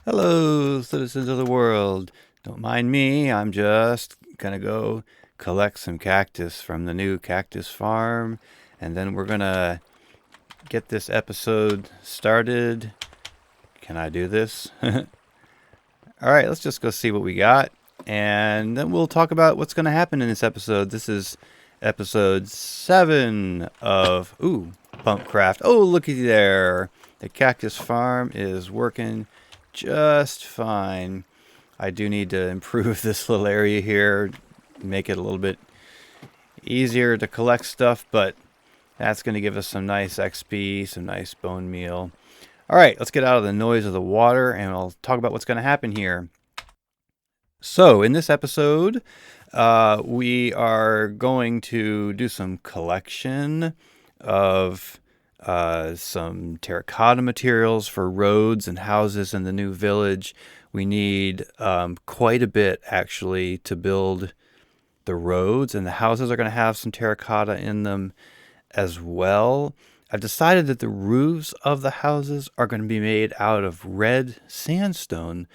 Hello, citizens of the world. Don't mind me, I'm just gonna go collect some cactus from the new cactus farm, and then we're gonna get this episode started. Can I do this? Alright, let's just go see what we got, and then we'll talk about what's gonna happen in this episode. This is episode 7 of, Pumpcraft. Oh, looky there. The cactus farm is working just fine. I do need to improve this little area here, make it a little bit easier to collect stuff, but that's going to give us some nice XP, some nice bone meal. All right, let's get out of the noise of the water and I'll talk about what's going to happen here. So in this episode, we are going to do some collection of some terracotta materials for roads and houses in the new village. We need quite a bit, actually, to build the roads, and the houses are going to have some terracotta in them as well. I've decided that the roofs of the houses are going to be made out of red sandstone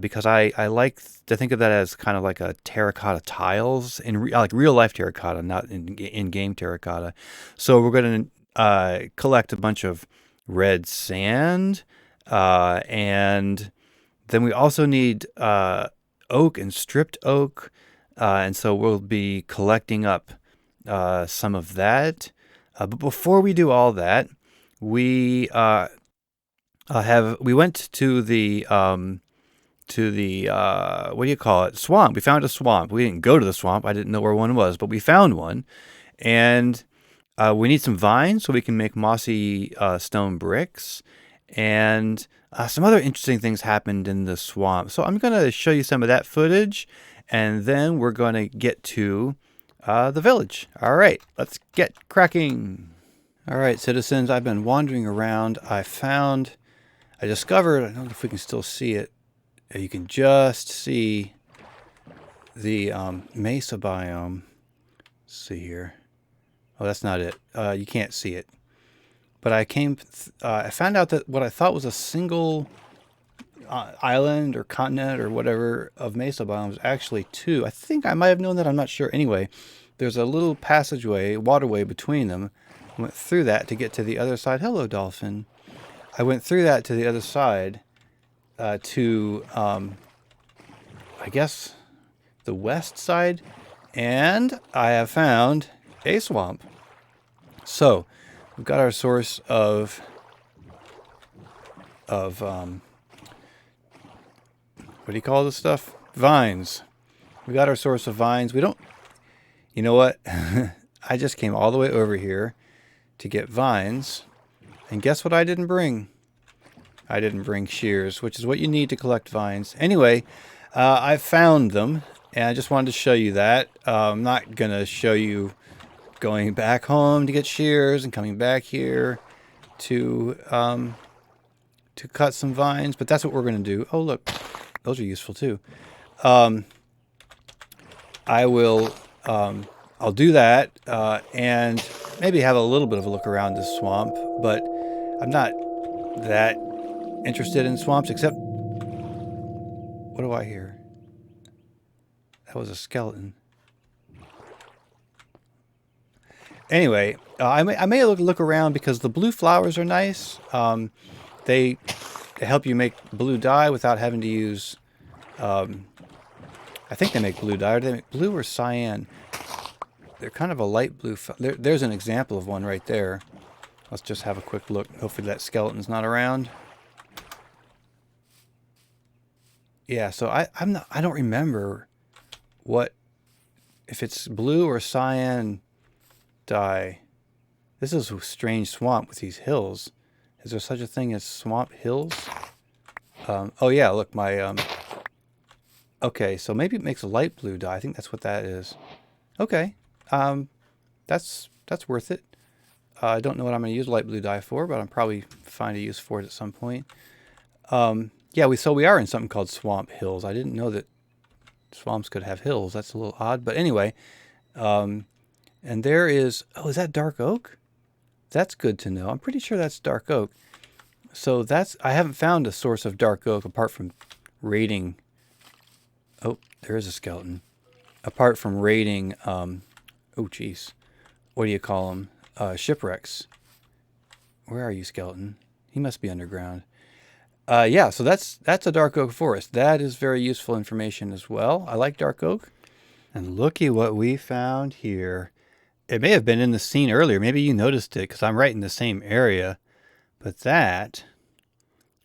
because I like to think of that as kind of like a terracotta tiles, like real life terracotta, not in game terracotta. So we're going to collect a bunch of red sand, and then we also need oak and stripped oak, and so we'll be collecting up some of that. But before we do all that, we went to the what do you call it? Swamp. We found a swamp. We didn't go to the swamp. I didn't know where one was, but we found one, and we need some vines so we can make mossy stone bricks, and some other interesting things happened in the swamp. So I'm going to show you some of that footage, and then we're going to get to the village. All right, let's get cracking. All right, citizens, I've been wandering around. I discovered, I don't know if we can still see it. You can just see the mesa biome. Let's see here. Oh, that's not it. You can't see it. But I found out that what I thought was a single island or continent or whatever of mesa biomes actually two. I think I might have known that. I'm not sure. Anyway, there's a little passageway, waterway between them. I went through that to get to the other side. Hello, dolphin. I went through that to the other side to, I guess, the west side. And I have found a swamp. So we've got our source of what do you call this stuff? Vines. We got our source of vines. We don't, you know what? I just came all the way over here to get vines. And guess what I didn't bring? I didn't bring shears, which is what you need to collect vines. Anyway, I found them, and I just wanted to show you that. I'm not going to show you going back home to get shears and coming back here to cut some vines, but that's what we're going to do. Oh, look, those are useful too. I'll do that and maybe have a little bit of a look around this swamp, but I'm not that interested in swamps, except, what do I hear? That was a skeleton. Anyway, I may look around because the blue flowers are nice. They help you make blue dye without having to use, I think they make blue dye, or do they make blue or cyan? They're kind of a light blue. There's an example of one right there. Let's just have a quick look. Hopefully that skeleton's not around. Yeah, so I don't remember if it's blue or cyan dye. This is a strange swamp with these hills. Is there such a thing as swamp hills? Oh yeah, look, okay, so maybe it makes a light blue dye. I think that's what that is. Okay, that's worth it. I don't know what I'm going to use light blue dye for, but I'm probably find a use for it at some point. Yeah, we are in something called swamp hills. I didn't know that swamps could have hills. That's a little odd, but anyway. And there is, oh, is that dark oak? That's good to know. I'm pretty sure that's dark oak. So I haven't found a source of dark oak apart from raiding. Oh, there is a skeleton. Apart from raiding, oh geez, what do you call them? Shipwrecks. Where are you, skeleton? He must be underground. Yeah, so that's a dark oak forest. That is very useful information as well. I like dark oak. And looky what we found here. It may have been in the scene earlier. Maybe you noticed it because I'm right in the same area. But that,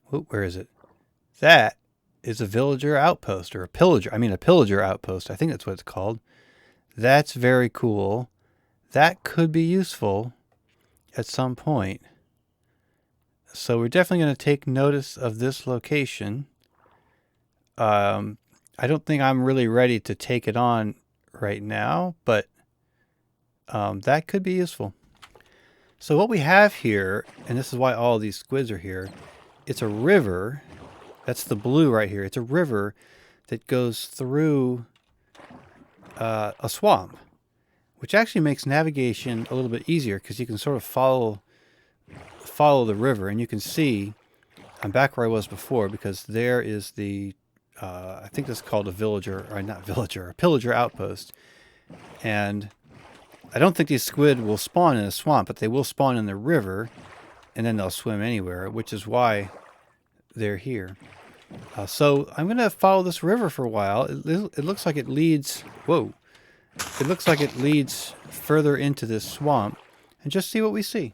where is it? That is a villager outpost, or a pillager outpost. I think that's what it's called. That's very cool. That could be useful at some point. So we're definitely going to take notice of this location. I don't think I'm really ready to take it on right now, but that could be useful. So what we have here, and this is why all these squids are here, it's a river. That's the blue right here. It's a river that goes through a swamp, which actually makes navigation a little bit easier because you can sort of follow the river, and you can see I'm back where I was before because there is the I think this is called a pillager outpost. And I don't think these squid will spawn in a swamp, but they will spawn in the river, and then they'll swim anywhere, which is why they're here. So I'm going to follow this river for a while. It looks like it leads... Whoa. It looks like it leads further into this swamp, and just see what we see.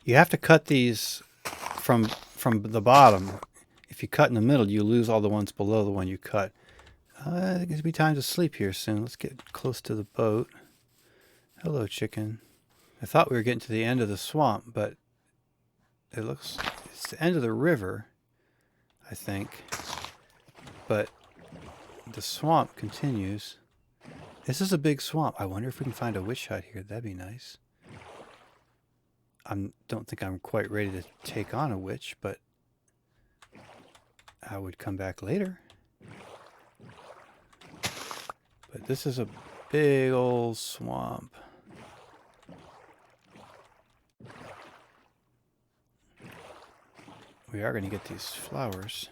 You have to cut these from the bottom. If you cut in the middle, you lose all the ones below the one you cut. I think it's be time to sleep here soon. Let's get close to the boat. Hello, chicken. I thought we were getting to the end of the swamp, but it's the end of the river, I think. But the swamp continues. This is a big swamp. I wonder if we can find a witch hut here. That'd be nice. I don't think I'm quite ready to take on a witch, but I would come back later. But this is a big old swamp. We are going to get these flowers.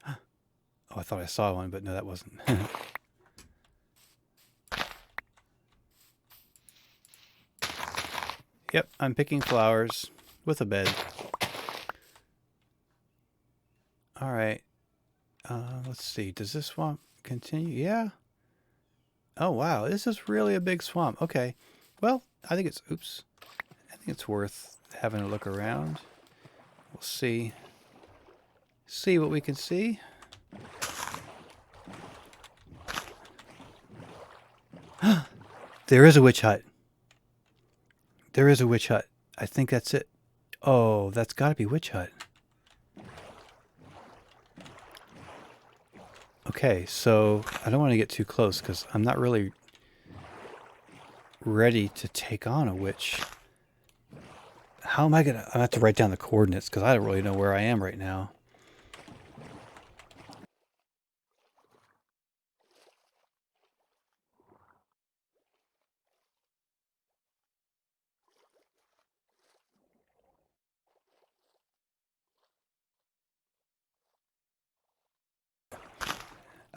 Oh, I thought I saw one, but no, that wasn't. Yep, I'm picking flowers with a bed. All right. Let's see. Does this swamp continue? Yeah. Oh, wow. This is really a big swamp. Okay. Well, I think it's worth having a look around. We'll see what we can see. There is a witch hut. There is a witch hut. I think that's it. Oh, that's got to be witch hut. Okay, so I don't want to get too close because I'm not really ready to take on a witch. How am I going to... I have to write down the coordinates because I don't really know where I am right now.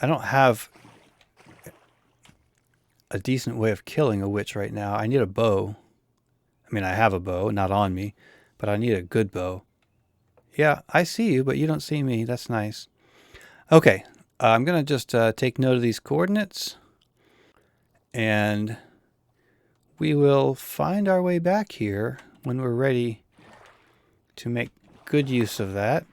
I don't have a decent way of killing a witch right now. I need a bow. I mean, I have a bow, not on me, but I need a good bow. Yeah, I see you, but you don't see me. That's nice. Okay, I'm going to just take note of these coordinates, and we will find our way back here when we're ready to make good use of that.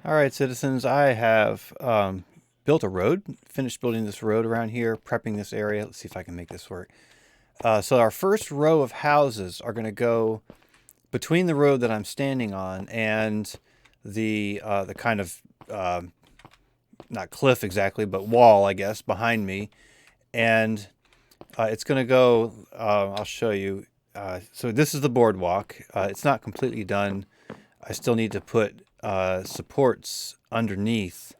All right, citizens, I have built a road, finished building this road around here, prepping this area. Let's see if I can make this work. So our first row of houses are going to go between the road that I'm standing on and the kind of not cliff exactly, but wall, I guess, behind me. And it's going to go, I'll show you. So this is the boardwalk. It's not completely done. I still need to put supports underneath.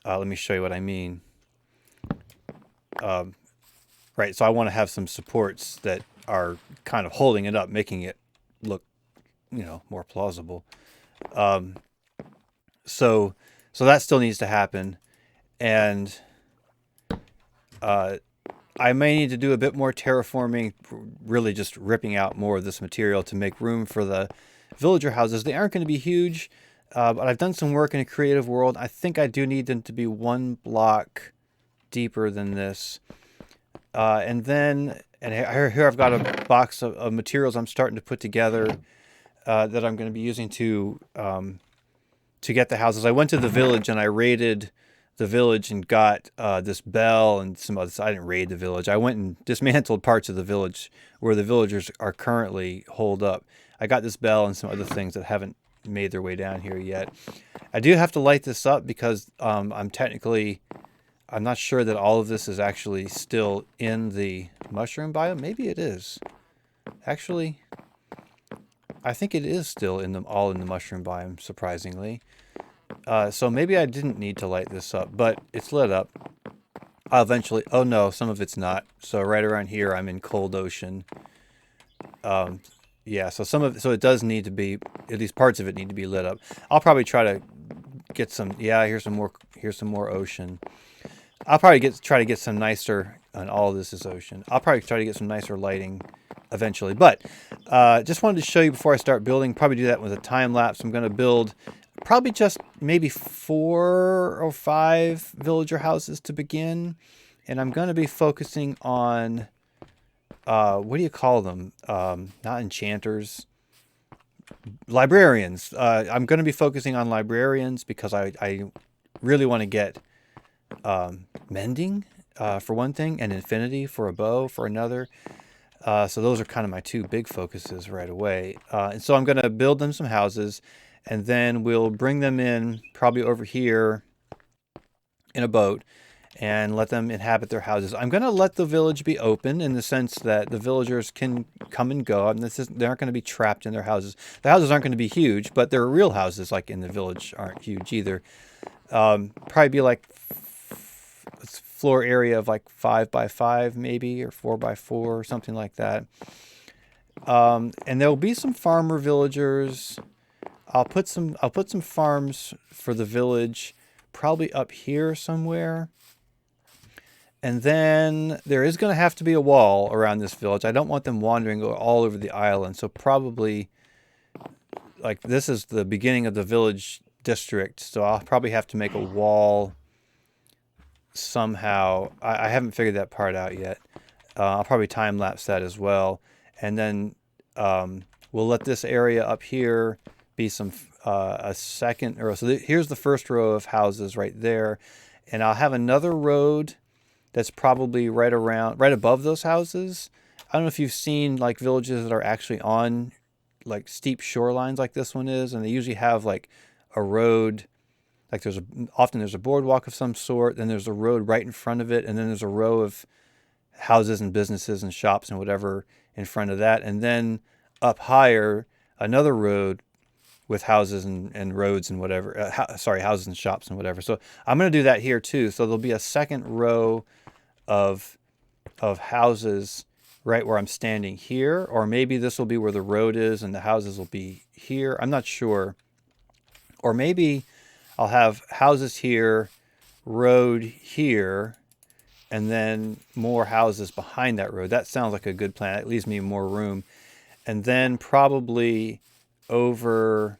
Let me show you what I mean. Right, so I want to have some supports that are kind of holding it up, making it look, more plausible. So that still needs to happen, and I may need to do a bit more terraforming, really just ripping out more of this material to make room for the villager houses. They aren't going to be huge, but I've done some work in a creative world. I think I do need them to be 1 block deeper than this. And here I've got a box of materials I'm starting to put together that I'm going to be using to get the houses. I went to the village and I raided the village and got this bell and some others. I didn't raid the village. I went and dismantled parts of the village where the villagers are currently holed up. I got this bell and some other things that haven't made their way down here yet. I do have to light this up because I'm not sure that all of this is actually still in the mushroom biome. Maybe it is. Actually, I think it is still all in the mushroom biome, surprisingly. So maybe I didn't need to light this up, but it's lit up. I'll eventually... Oh no, some of it's not. So right around here, I'm in cold ocean. Yeah, so it does need to be... At least parts of it need to be lit up. I'll probably try to get some... Yeah, here's some more ocean. I'll probably try to get some nicer... And all of this is ocean. I'll probably try to get some nicer lighting eventually. But just wanted to show you before I start building. Probably do that with a time lapse. I'm going to build probably just maybe 4 or 5 villager houses to begin. And I'm going to be focusing on, what do you call them? Not enchanters. Librarians. I'm going to be focusing on librarians because I really want to get mending for one thing, and infinity for a bow for another. So those are kind of my 2 big focuses right away. And so I'm going to build them some houses, and then we'll bring them in probably over here in a boat and let them inhabit their houses. I'm going to let the village be open in the sense that the villagers can come and go. And they aren't going to be trapped in their houses. The houses aren't going to be huge, but their real houses, like in the village, aren't huge either. Probably be like floor area of like 5 by 5 maybe, or 4 by 4 or something like that. And there'll be some farmer villagers. I'll put some farms for the village probably up here somewhere. And then there is going to have to be a wall around this village. I don't want them wandering all over the island. So probably, like, this is the beginning of the village district. So I'll probably have to make a wall somehow. I haven't figured that part out yet. I'll probably time lapse that as well. And then we'll let this area up here be a second row. So here's the first row of houses right there. And I'll have another road that's probably right above those houses. I don't know if you've seen like villages that are actually on like steep shorelines like this one is, and they usually have like a road, like often there's a boardwalk of some sort, then there's a road right in front of it, and then there's a row of houses and businesses and shops and whatever in front of that, and then up higher another road with houses and roads and whatever. Houses and shops and whatever. So I'm going to do that here too. So there'll be a second row of houses right where I'm standing here, or maybe this will be where the road is and the houses will be here. I'm not sure. Or maybe I'll have houses here, road here, and then more houses behind that road. That sounds like a good plan. It leaves me more room. And then probably over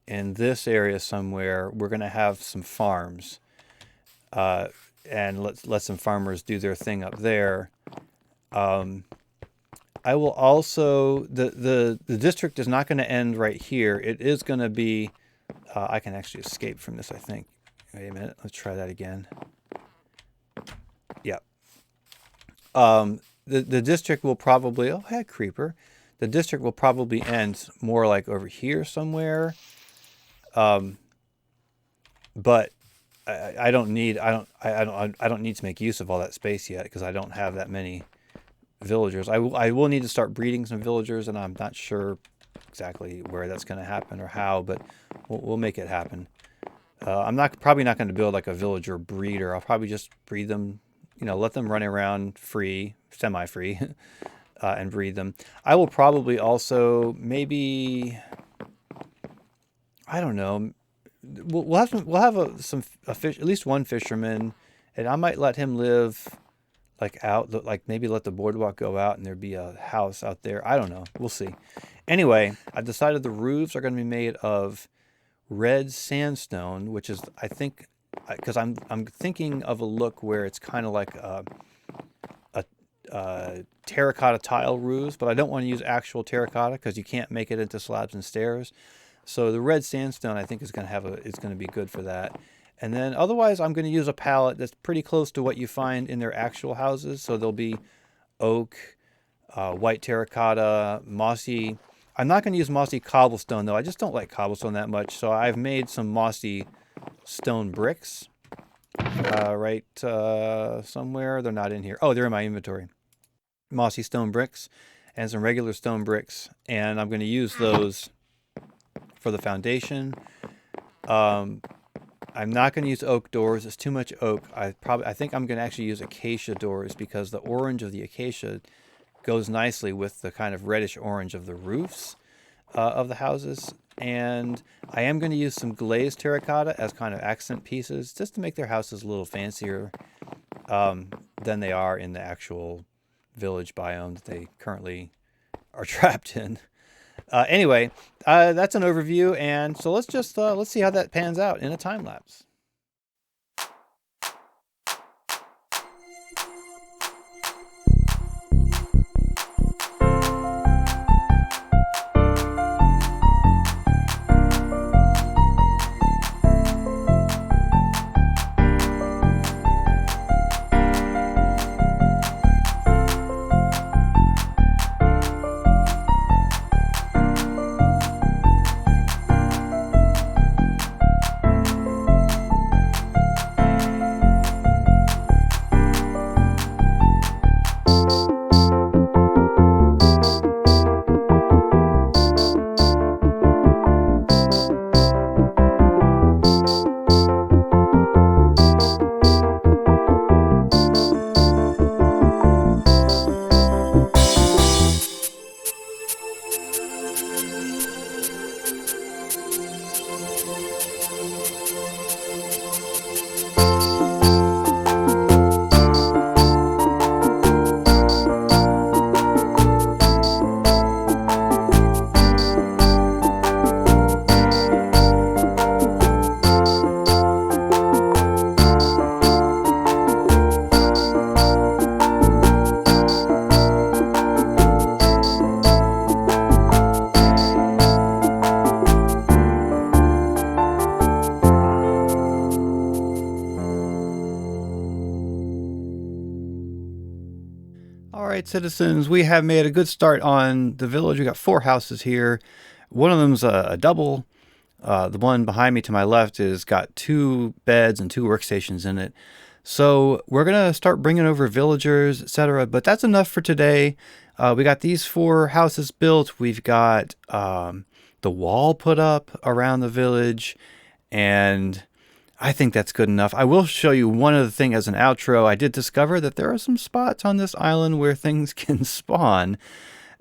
in this area somewhere, we're going to have some farms. And let some farmers do their thing up there. I will also... The district is not going to end right here. It is going to be I can actually escape from this, I think. Wait a minute. Let's try that again. Yeah. The district will probably... Oh, heck, creeper. The district will probably end more like over here somewhere. But I don't need to make use of all that space yet because I don't have that many villagers. I will need to start breeding some villagers, and I'm not sure exactly where that's going to happen or how, but we'll make it happen. I'm probably not going to build like a villager breeder. I'll probably just breed them, let them run around free, semi-free, and breed them. I will probably also maybe, I don't know. We'll have some fish, at least one fisherman, and I might let him live like out, like maybe let the boardwalk go out and there'd be a house out there. I don't know. We'll see. Anyway, I decided the roofs are going to be made of red sandstone, which is, I think, because I'm thinking of a look where it's kind of like a terracotta tile roofs, but I don't want to use actual terracotta because you can't make it into slabs and stairs. So the red sandstone, I think, is going to be good for that. And then otherwise, I'm going to use a palette that's pretty close to what you find in their actual houses. So there'll be oak, white terracotta, mossy. I'm not going to use mossy cobblestone, though. I just don't like cobblestone that much. So I've made some mossy stone bricks right somewhere. They're not in here. Oh, they're in my inventory. Mossy stone bricks and some regular stone bricks. And I'm going to use those for the foundation. I'm not going to use oak doors. It's too much oak. I think I'm going to actually use acacia doors because the orange of the acacia goes nicely with the kind of reddish orange of the roofs of the houses. And I am going to use some glazed terracotta as kind of accent pieces just to make their houses a little fancier than they are in the actual village biome that they currently are trapped in. Anyway, that's an overview, and so let's see how that pans out in a time lapse. All right, citizens, we have made a good start on the village. We got 4 houses here. One of them's a double. The one behind me to my left is got 2 beds and 2 workstations in it. So we're going to start bringing over villagers, etc. But that's enough for today. We got these 4 houses built. We've got the wall put up around the village, and I think that's good enough. I will show you one other thing as an outro. I did discover that there are some spots on this island where things can spawn.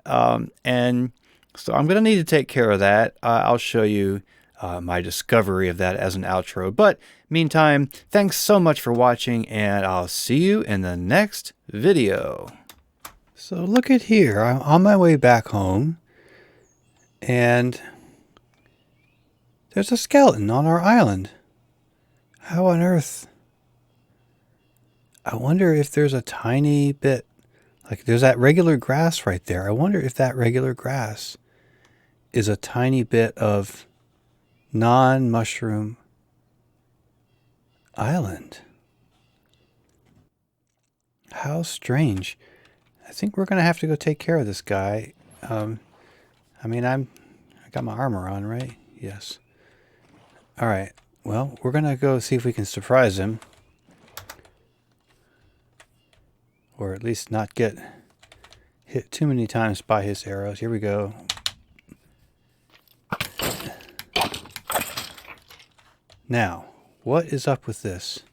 And so I'm going to need to take care of that. I'll show you my discovery of that as an outro. But meantime, thanks so much for watching, and I'll see you in the next video. So look at here. I'm on my way back home, and there's a skeleton on our island. How on earth? I wonder if there's a tiny bit, like there's that regular grass right there. I wonder if that regular grass is a tiny bit of non-mushroom island. How strange. I think we're going to have to go take care of this guy. I got my armor on, right? Yes. All right. Well, we're going to go see if we can surprise him. Or at least not get hit too many times by his arrows. Here we go. Now, what is up with this?